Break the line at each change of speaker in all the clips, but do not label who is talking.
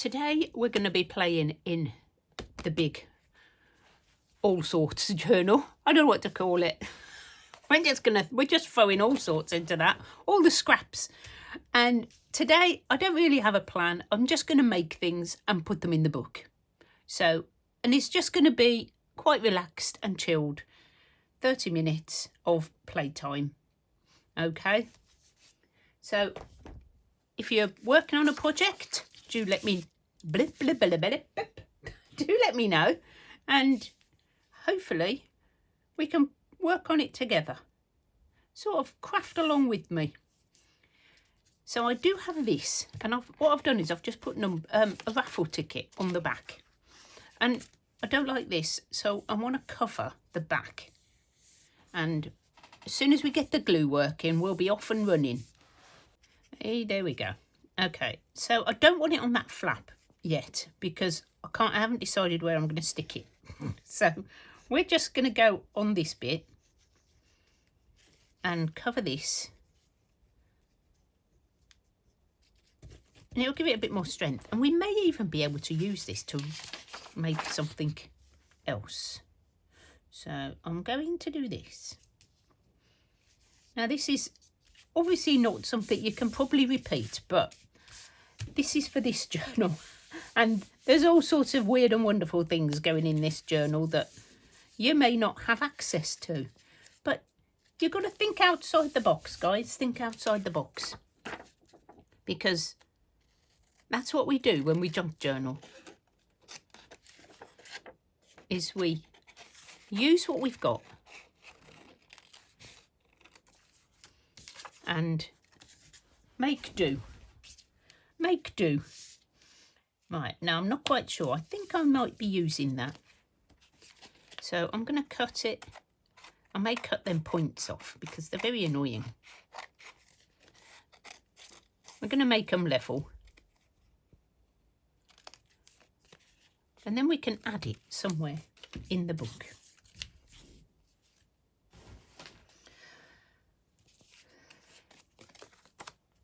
Today we're going to be playing in the big all sorts journal. I don't know what to call it. We're just throwing all sorts into that, all the scraps. And today I don't really have a plan. I'm just going to make things and put them in the book. So, and it's just going to be quite relaxed and chilled. 30 minutes of playtime. Okay. So if you're working on a project, do let me know, and hopefully we can work on it together. Sort of craft along with me. So I do have this, and what I've done is I've just put a raffle ticket on the back, and I don't like this, so I want to cover the back. And as soon as we get the glue working, we'll be off and running. Hey, there we go. Okay, so I don't want it on that flap yet because I haven't decided where I'm going to stick it. So we're just going to go on this bit and cover this. And it'll give it a bit more strength. And we may even be able to use this to make something else. So I'm going to do this. Now this is obviously not something you can probably repeat, but this is for this journal. And there's all sorts of weird and wonderful things going in this journal that you may not have access to. But you've got to think outside the box, guys. Think outside the box. Because that's what we do when we junk journal. Is we use what we've got and make do. Make do. Right, now I'm not quite sure. I think I might be using that. So I'm going to cut it. I may cut them points off because they're very annoying. We're going to make them level. And then we can add it somewhere in the book.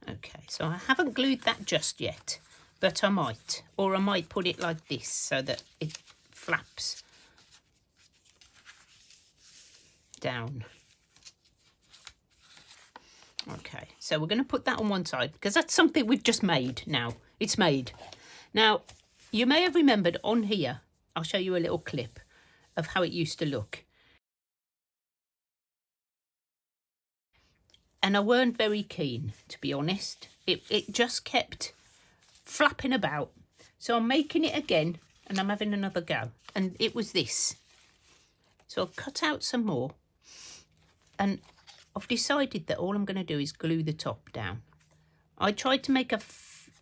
Okay, so I haven't glued that just yet, but I might. Or I might put it like this so that it flaps down. Okay, so we're going to put that on one side because that's something we've just made now. It's made. Now, you may have remembered on here, I'll show you a little clip of how it used to look. And I weren't very keen, to be honest. It just kept flapping about. So I'm making it again and I'm having another go. And it was this. So I'll cut out some more. And I've decided that all I'm going to do is glue the top down. I tried to make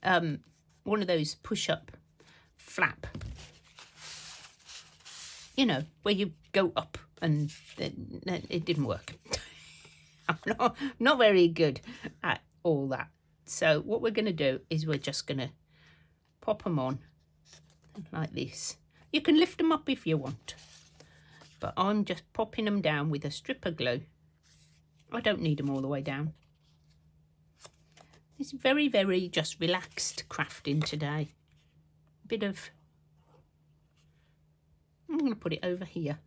one of those push-up flap. You know, where you go up and it didn't work. I'm not very good at all that. So what we're going to do is we're just going to pop them on like this. You can lift them up if you want. But I'm just popping them down with a strip of glue. I don't need them all the way down. It's very, very just relaxed crafting today. A bit of... I'm going to put it over here.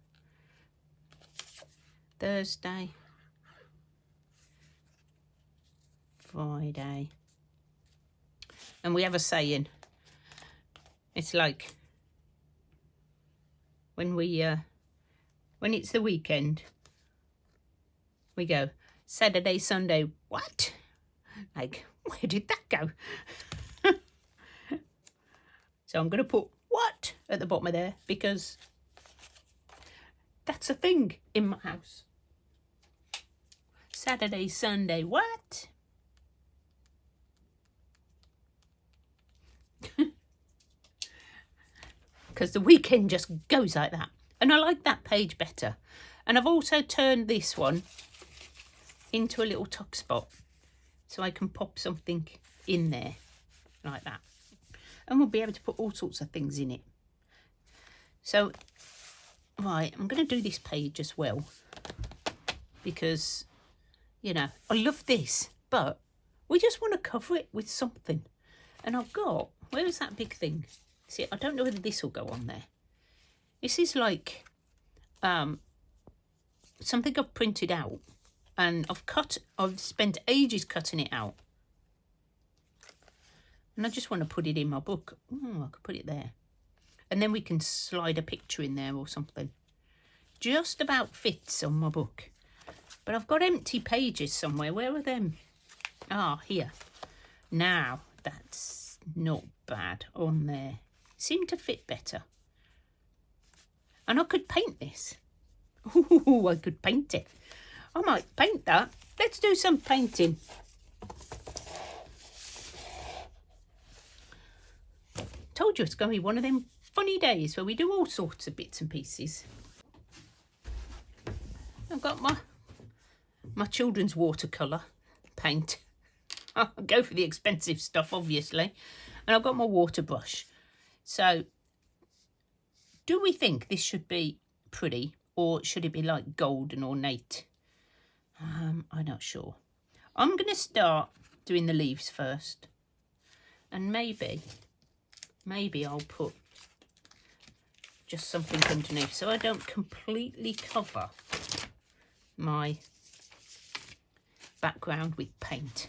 Thursday. Friday. And we have a saying. It's like when it's the weekend, we go Saturday, Sunday, what? Like, where did that go? So I'm going to put what at the bottom of there because that's a thing in my house. Saturday, Sunday, what? Because the weekend just goes like that. And I like that page better. And I've also turned this one into a little tuck spot. So I can pop something in there like that. And we'll be able to put all sorts of things in it. So, right, I'm going to do this page as well. Because, you know, I love this. But we just want to cover it with something. And I've got where is that big thing? See, I don't know whether this will go on there. This is like something I've printed out, and I've spent ages cutting it out. And I just want to put it in my book. Oh, I could put it there. And then we can slide a picture in there or something. Just about fits on my book. But I've got empty pages somewhere. Where are them? Ah, here. Now, that's not bad on there. Seemed to fit better. And I could paint this. Ooh, I could paint it. I might paint that. Let's do some painting. Told you it's going to be one of them funny days where we do all sorts of bits and pieces. I've got my children's watercolour paint. I'll go for the expensive stuff, obviously. And I've got my water brush. So, do we think this should be pretty, or should it be like gold and ornate? I'm not sure. I'm going to start doing the leaves first. And maybe I'll put just something underneath so I don't completely cover my background with paint.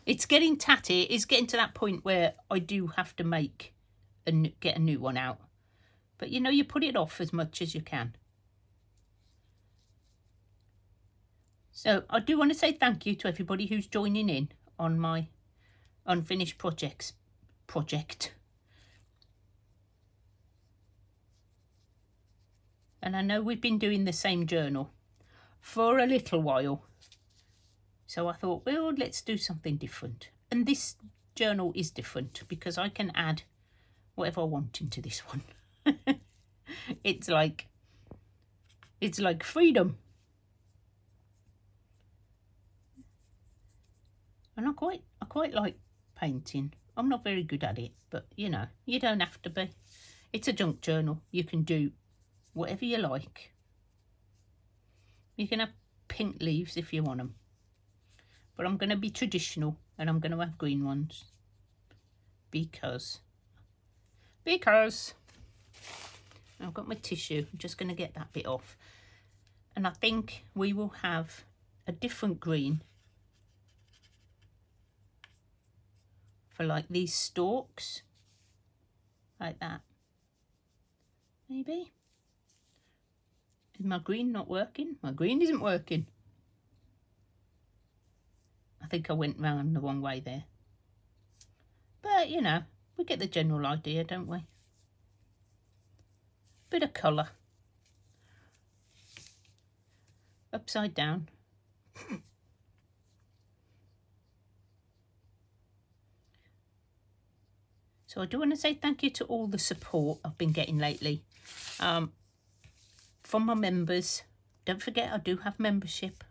It's getting tatty. It's getting to that point where I do have to get a new one out. But you know, you put it off as much as you can. So I do want to say thank you to everybody who's joining in on my unfinished project. And I know we've been doing the same journal for a little while. So I thought, well, let's do something different. And this journal is different because I can add whatever I want into this one. It's like freedom. And I quite like painting. I'm not very good at it, but you know, you don't have to be. It's a junk journal. You can do whatever you like. You can have pink leaves if you want them. But I'm going to be traditional and I'm going to have green ones. Because I've got my tissue. I'm just going to get that bit off. And I think we will have a different green for like these stalks. Like that. Maybe. Is my green not working? My green isn't working. I think I went round the wrong way there. But, you know, we get the general idea, don't we? Bit of colour. Upside down. So I do want to say thank you to all the support I've been getting lately. From my members. Don't forget, I do have membership.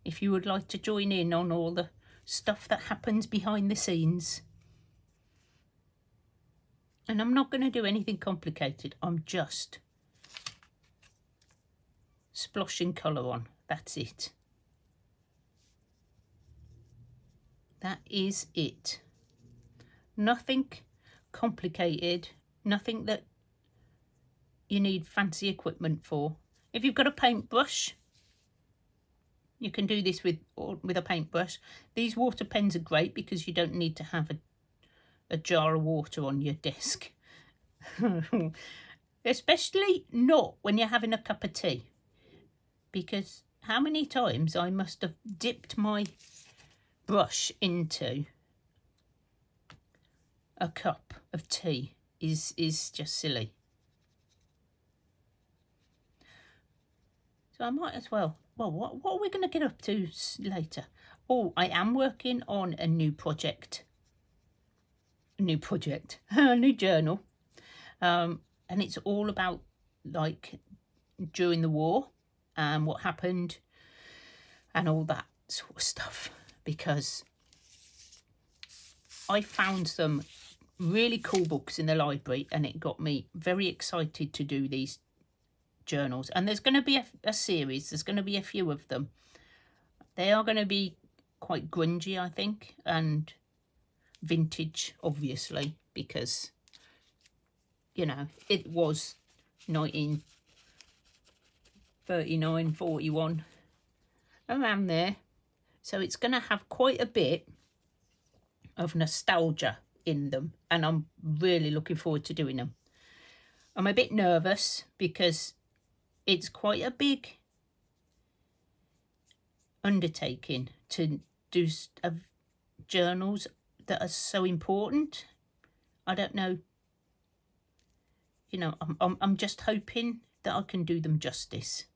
If you would like to join in on all the stuff that happens behind the scenes. And I'm not going to do anything complicated. I'm just sploshing colour on. That's it. That is it. Nothing complicated. Nothing that you need fancy equipment for. If you've got a paintbrush, you can do this with a paintbrush. These water pens are great because you don't need to have a jar of water on your desk. Especially not when you're having a cup of tea. Because how many times I must have dipped my brush into a cup of tea is just silly. So I might as well. Well, what are we going to get up to later? Oh, I am working on a new project. A new journal. And it's all about, like, during the war and what happened and all that sort of stuff. Because I found some really cool books in the library and it got me very excited to do these journals. And there's going to be a series. There's going to be a few of them. They are going to be quite grungy, I think, and vintage, obviously, because, you know, it was 1939, 41, around there. So it's going to have quite a bit of nostalgia in them, and I'm really looking forward to doing them. I'm a bit nervous because it's quite a big undertaking to do journals that are so important. I don't know, you know, I'm just hoping that I can do them justice,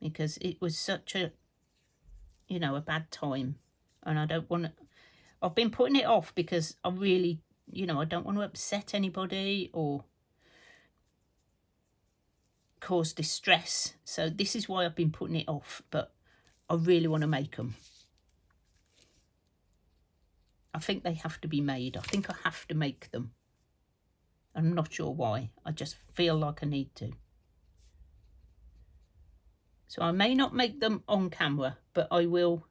because it was such a, you know, a bad time, and I don't want to, I've been putting it off because I really, you know, I don't want to upset anybody or cause distress. So this is why I've been putting it off, but I really want to make them. I think they have to be made. I think I have to make them. I'm not sure why. I just feel like I need to. So I may not make them on camera, but I will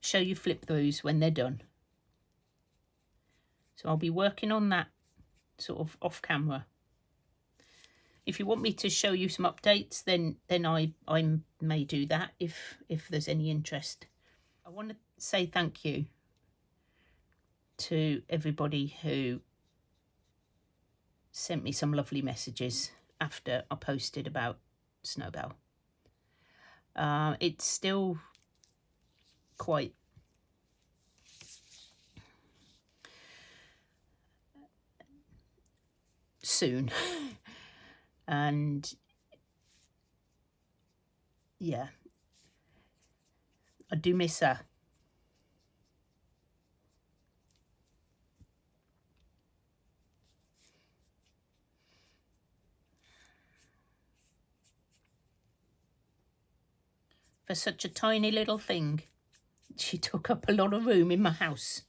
show you flip throughs when they're done. So I'll be working on that sort of off camera. If you want me to show you some updates, then I may do that if there's any interest. I want to say thank you to everybody who sent me some lovely messages after I posted about Snowbell. It's still quite soon. And yeah, I do miss her. For such a tiny little thing, she took up a lot of room in my house.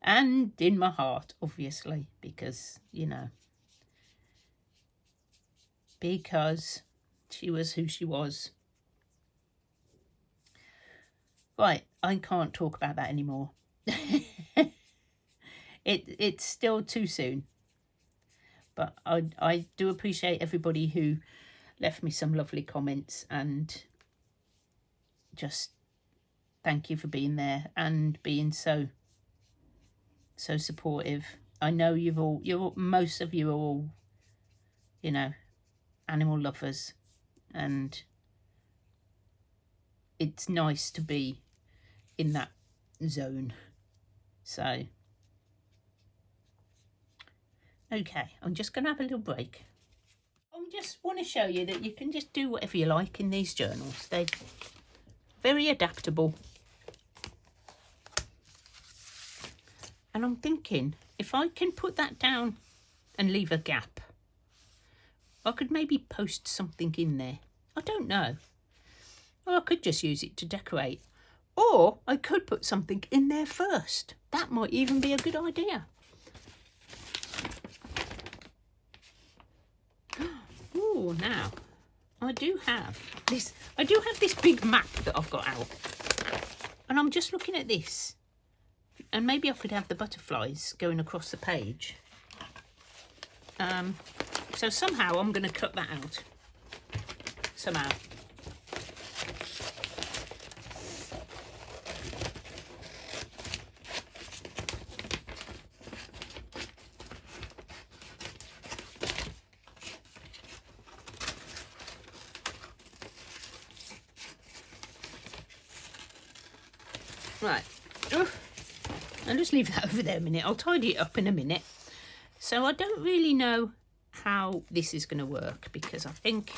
And in my heart, obviously, because, you know, because she was who she was. Right, I can't talk about that anymore. It's still too soon. But I do appreciate everybody who left me some lovely comments, and just thank you for being there and being so supportive. I know most of you are all, you know, animal lovers, and it's nice to be in that zone. So okay, I'm just gonna have a little break. I just want to show you that you can just do whatever you like in these journals. They're very adaptable. And I'm thinking, if I can put that down and leave a gap, I could maybe post something in there. I don't know. Or I could just use it to decorate. Or I could put something in there first. That might even be a good idea. Oh, now I do have this big map that I've got out. And I'm just looking at this. And maybe I could have the butterflies going across the page. So somehow I'm going to cut that out. Somehow. Right. I'll just leave that over there a minute. I'll tidy it up in a minute. So I don't really know how this is going to work, because I think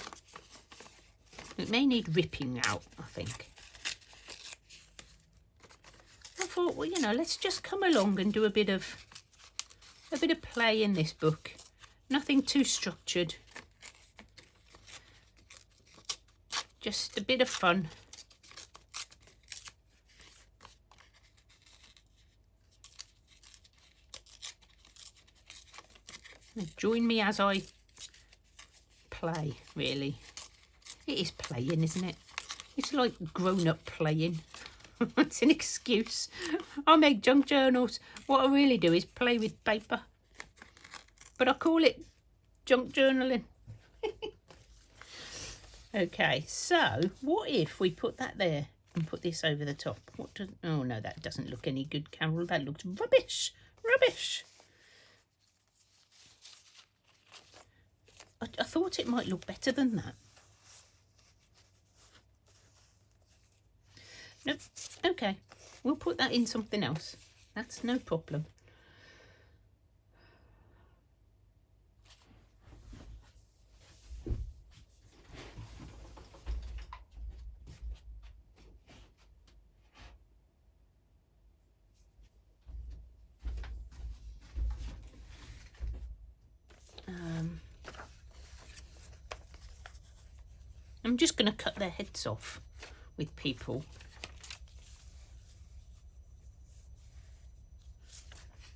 it may need ripping out, I think. I thought, well, you know, let's just come along and do a bit of play in this book. Nothing too structured. Just a bit of fun. Join me as I play, really. It is playing, isn't it? It's like grown-up playing. It's an excuse. I make junk journals. What I really do is play with paper. But I call it junk journaling. Okay, so what if we put that there and put this over the top? Oh no, that doesn't look any good, Carol. That looks rubbish. Rubbish. I thought it might look better than that. Nope. Okay, we'll put that in something else. That's no problem. I'm just going to cut their heads off with people.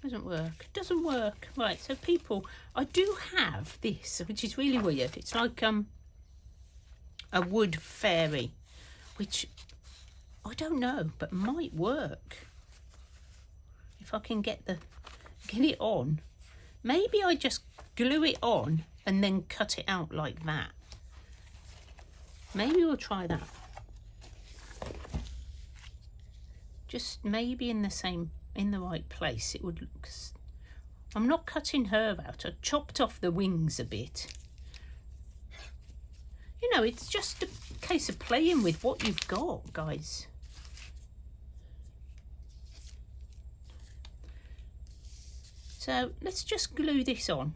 Doesn't work. Doesn't work. Right, so people, I do have this, which is really weird. It's like a wood fairy, which I don't know, but might work. If I can get it on. Maybe I just glue it on and then cut it out like that. Maybe we'll try that. Just maybe in the right place. It would look. I'm not cutting her out. I chopped off the wings a bit. You know, it's just a case of playing with what you've got, guys. So let's just glue this on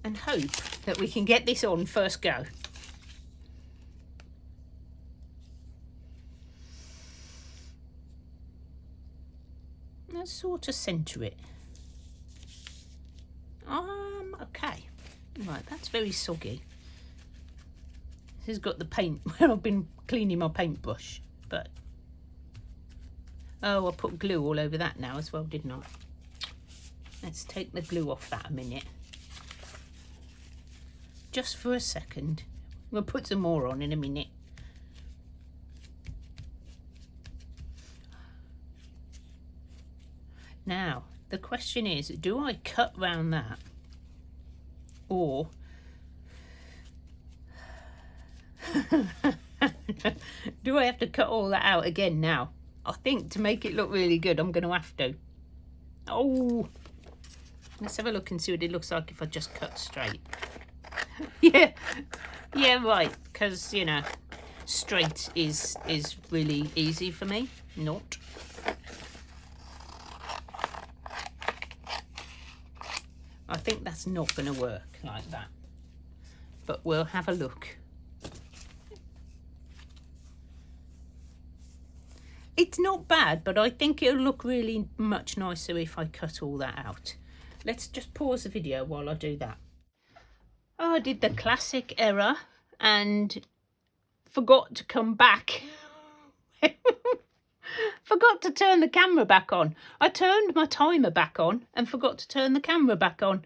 and hope that we can get this on first go. Let's sort of centre it. Okay. Right, that's very soggy. This has got the paint where I've been cleaning my paintbrush, but oh, I put glue all over that now as well, didn't I? Let's take the glue off that a minute. Just for a second. We'll put some more on in a minute. Now, the question is, do I cut round that? Or do I have to cut all that out again now? I think to make it look really good, I'm going to have to. Oh, let's have a look and see what it looks like if I just cut straight. Yeah, right, because, you know, straight is really easy for me. Not. I think that's not going to work like that, but we'll have a look. It's not bad, but I think it'll look really much nicer if I cut all that out. Let's just pause the video while I do that. Oh, I did the classic error and forgot to come back. Forgot to turn the camera back on. I turned my timer back on and forgot to turn the camera back on.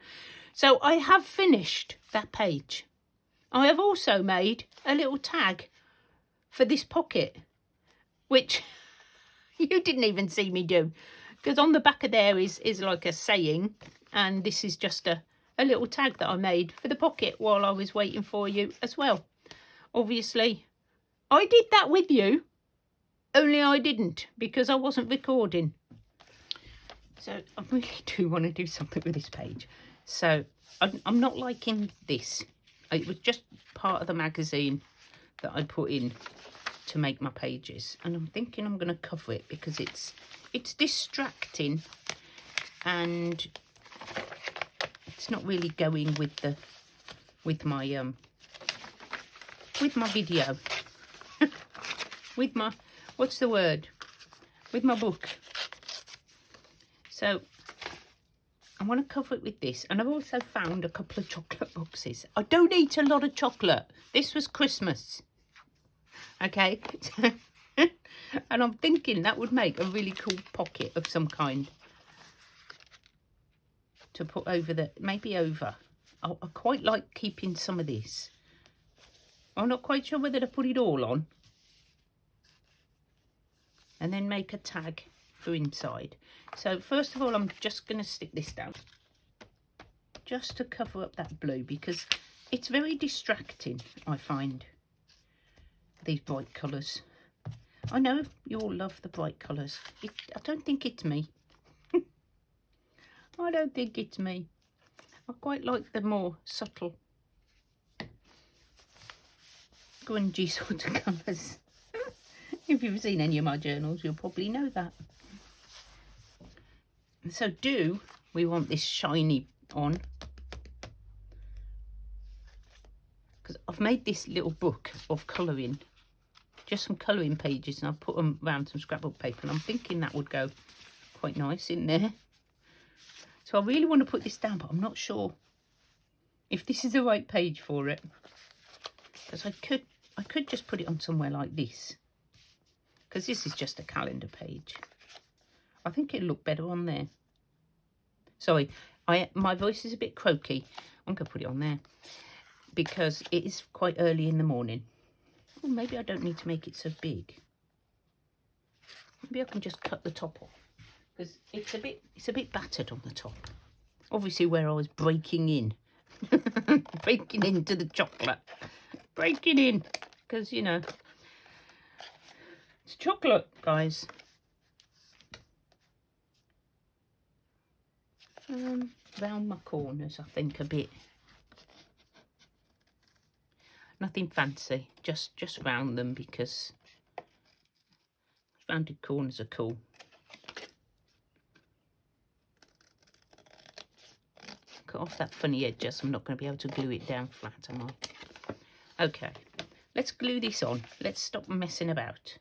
So I have finished that page. I have also made a little tag for this pocket, which you didn't even see me do. Because on the back of there is like a saying, and this is just a little tag that I made for the pocket while I was waiting for you as well. Obviously, I did that with you. Only I didn't because I wasn't recording. So I really do want to do something with this page. So I'm not liking this. It was just part of the magazine that I put in to make my pages. And I'm thinking I'm going to cover it because it's distracting and it's not really going with my video. With my, what's the word? With my book. So I want to cover it with this. And I've also found a couple of chocolate boxes. I don't eat a lot of chocolate. This was Christmas. Okay. And I'm thinking that would make a really cool pocket of some kind. To put over the, maybe over. I quite like keeping some of this. I'm not quite sure whether to put it all on. and then make a tag for inside. So first of all, I'm just going to stick this down just to cover up that blue, because it's very distracting, I find, these bright colours. I know you all love the bright colours. I don't think it's me. I don't think it's me. I quite like the more subtle, grungy sort of colours. If you've seen any of my journals, you'll probably know that. So we want this shiny on, because I've made this little book of colouring, just some colouring pages, and I've put them around some scrapbook paper, and I'm thinking that would go quite nice in there. So I really want to put this down, but I'm not sure if this is the right page for it, because I could just put it on somewhere like this, because this is just a calendar page. I think it'll look better on there. Sorry, my voice is a bit croaky. I'm going to put it on there because it is quite early in the morning. Oh, maybe I don't need to make it so big. Maybe I can just cut the top off, because it's a bit battered on the top. Obviously where I was breaking in. Breaking into the chocolate. Breaking in. Because, you know, it's chocolate, guys. Round my corners, I think, a bit. Nothing fancy, just round them, because rounded corners are cool. Cut off that funny edge, just I'm not going to be able to glue it down flat, am I? Okay, let's glue this on. Let's stop messing about.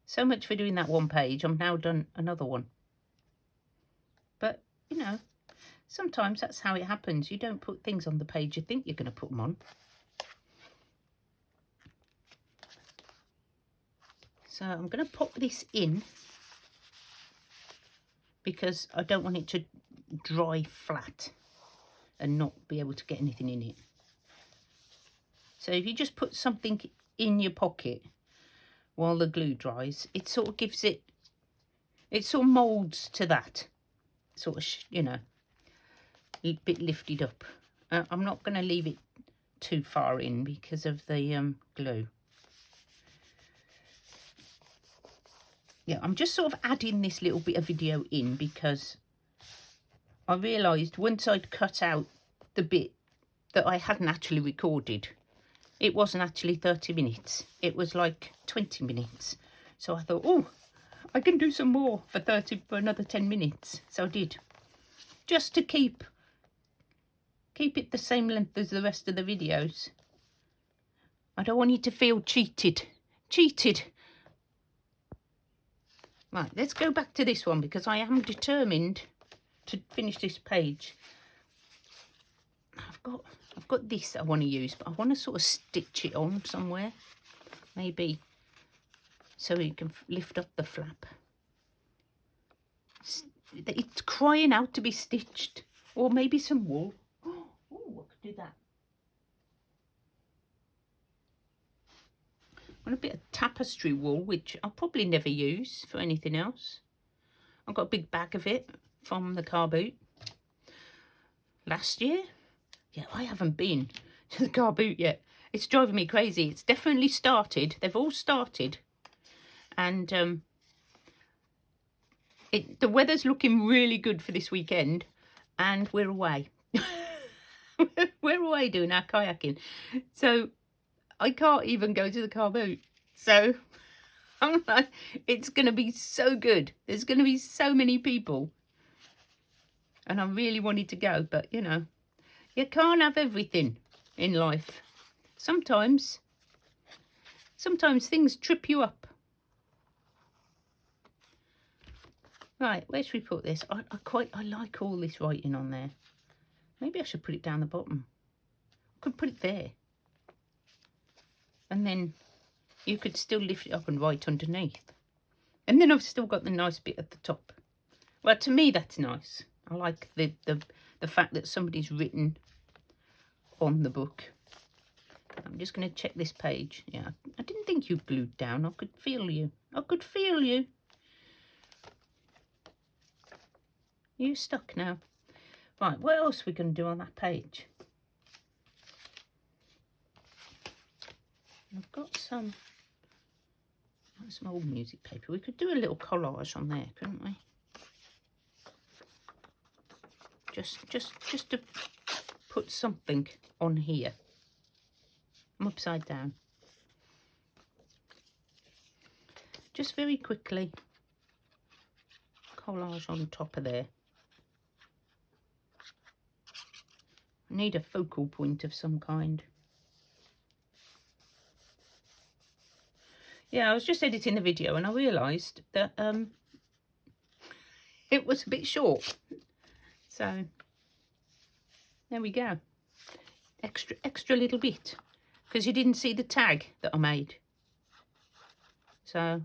So much for doing that one page. I'm now done another one. But, you know, sometimes that's how it happens. You don't put things on the page you think you're going to put them on. So I'm going to pop this in, because I don't want it to dry flat and not be able to get anything in it. So if you just put something in your pocket while the glue dries, it sort of gives it sort of moulds to that. Sort of, you know, a bit lifted up. I'm not going to leave it too far in because of the glue. Yeah, I'm just sort of adding this little bit of video in because I realised once I'd cut out the bit that I hadn't actually recorded, it wasn't actually 30 minutes. It was like 20 minutes. So I thought, oh, I can do some more for another 10 minutes. So I did, just to keep it the same length as the rest of the videos. I don't want you to feel cheated. Right, let's go back to this one, because I am determined to finish this page. I've got this I want to use, but I want to sort of stitch it on somewhere, maybe, so you can lift up the flap. It's crying out to be stitched, or maybe some wool. Oh, I could do that. I want a bit of tapestry wool, which I'll probably never use for anything else. I've got a big bag of it from the car boot last year. Yeah, I haven't been to the car boot yet. It's driving me crazy. It's definitely started. They've all started. And the weather's looking really good for this weekend. And we're away. We're away doing our kayaking. So I can't even go to the car boot. So I'm like, it's going to be so good. There's going to be so many people. And I really wanted to go, but, you know, you can't have everything in life. Sometimes things trip you up. Right, where should we put this? I like all this writing on there. Maybe I should put it down the bottom. I could put it there. And then you could still lift it up and write underneath. And then I've still got the nice bit at the top. Well, to me, that's nice. I like the fact that somebody's written on the book. I'm just going to check this page. Yeah, I didn't think you glued down. I could feel you. I could feel you. You stuck now. Right, what else are we going to do on that page? I've got some old music paper. We could do a little collage on there, couldn't we? Just to put something on here. I'm upside down. Just very quickly, collage on top of there. I need a focal point of some kind. Yeah, I was just editing the video and I realised that it was a bit short. So there we go. Extra little bit. Because you didn't see the tag that I made. So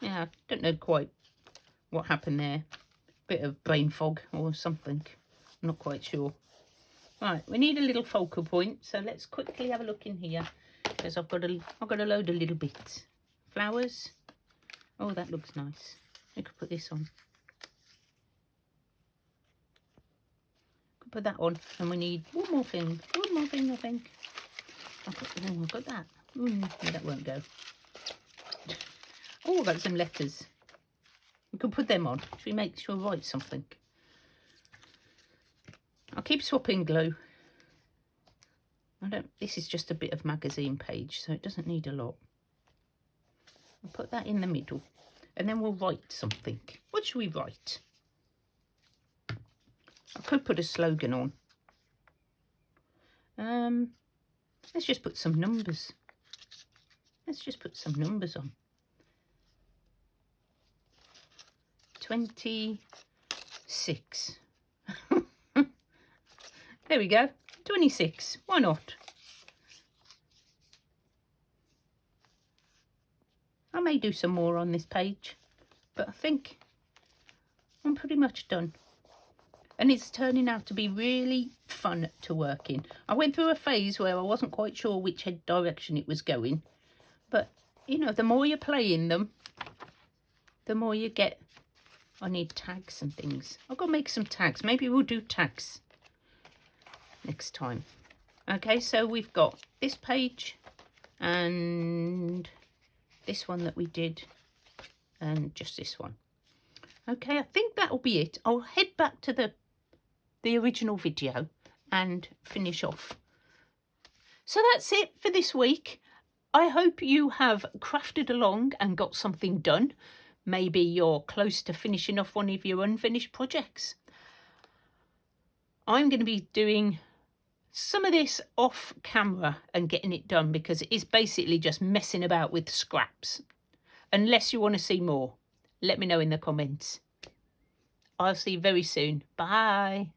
yeah, I don't know quite what happened there. Bit of brain fog or something. I'm not quite sure. Right, we need a little focal point. So let's quickly have a look in here. Because I've got a load of little bits. Flowers. Oh, that looks nice. I could put this on. Could put that on. And we need one more thing. One more thing, I think. I've got that. No, that won't go. Oh, I've got some letters. We could put them on. Should we make sure I write something? I'll keep swapping glue. This is just a bit of magazine page, so it doesn't need a lot. I'll put that in the middle, and then we'll write something. What should we write? I could put a slogan on. Let's just put some numbers. Let's just put some numbers on. 26. There we go. 26. Why not? I may do some more on this page, but I think I'm pretty much done. And it's turning out to be really fun to work in. I went through a phase where I wasn't quite sure which direction it was going. But, you know, the more you play in them, the more you get. I need tags and things. I've got to make some tags. Maybe we'll do tags next time. Okay, so we've got this page and this one that we did and just this one. Okay, I think that'll be it. I'll head back to the original video and finish off. So that's it for this week. I hope you have crafted along and got something done. Maybe you're close to finishing off one of your unfinished projects. I'm going to be doing some of this off camera and getting it done because it is basically just messing about with scraps. Unless you want to see more, let me know in the comments. I'll see you very soon. Bye.